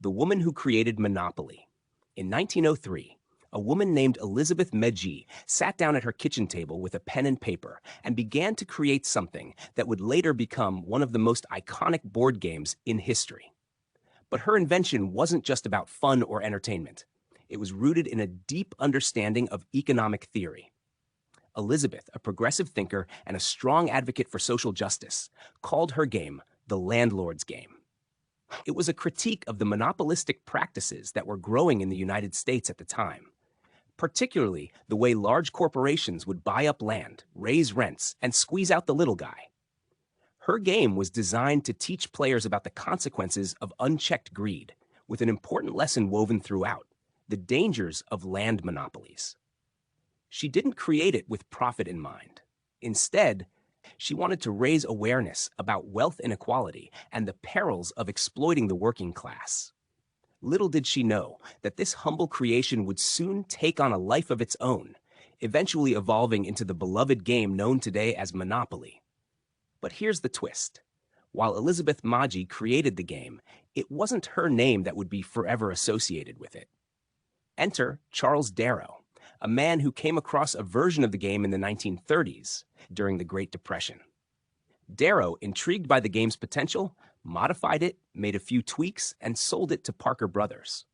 the woman who created Monopoly. In 1903, a woman named Elizabeth Magie sat down at her kitchen table with a pen and paper and began to create something that would later become one of the most iconic board games in history. But her invention wasn't just about fun or entertainment. It was rooted in a deep understanding of economic theory. Elizabeth, a progressive thinker and a strong advocate for social justice, called her game the landlord's game. It was a critique of the monopolistic practices that were growing in the United States at the time, particularly the way large corporations would buy up land, raise rents, and squeeze out the little guy. Her game was designed to teach players about the consequences of unchecked greed, with an important lesson woven throughout: the dangers of land monopolies. She didn't create it with profit in mind. Instead, she wanted to raise awareness about wealth inequality and the perils of exploiting the working class. Little did she know that this humble creation would soon take on a life of its own, eventually evolving into the beloved game known today as Monopoly. But here's the twist. While Elizabeth Magie created the game, it wasn't her name that would be forever associated with it. Enter Charles Darrow, a man who came across a version of the game in the 1930s during the Great Depression. Darrow, intrigued by the game's potential, modified it, made a few tweaks, and sold it to Parker Brothers.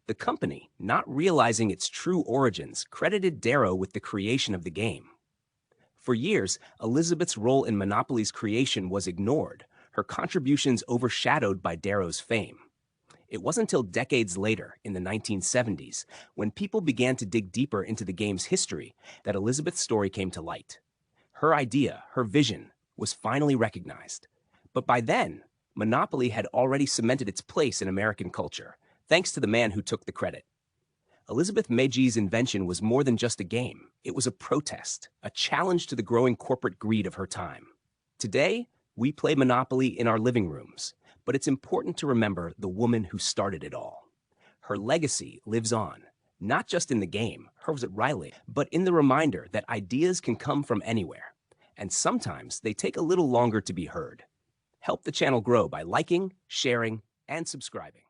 The company, not realizing its true origins, credited Darrow with the creation of the game. For years, Elizabeth's role in Monopoly's creation was ignored, her contributions overshadowed by Darrow's fame. It wasn't until decades later, in the 1970s, when people began to dig deeper into the game's history, that Elizabeth's story came to light. Her idea, her vision, was finally recognized. But by then, Monopoly had already cemented its place in American culture, thanks to the man who took the credit. Elizabeth Magie's invention was more than just a game. It was a protest, a challenge to the growing corporate greed of her time. Today, we play Monopoly in our living rooms, but it's important to remember the woman who started it all. Her legacy lives on, not just in the game, hers at Riley, but in the reminder that ideas can come from anywhere, and sometimes they take a little longer to be heard. Help the channel grow by liking, sharing, and subscribing.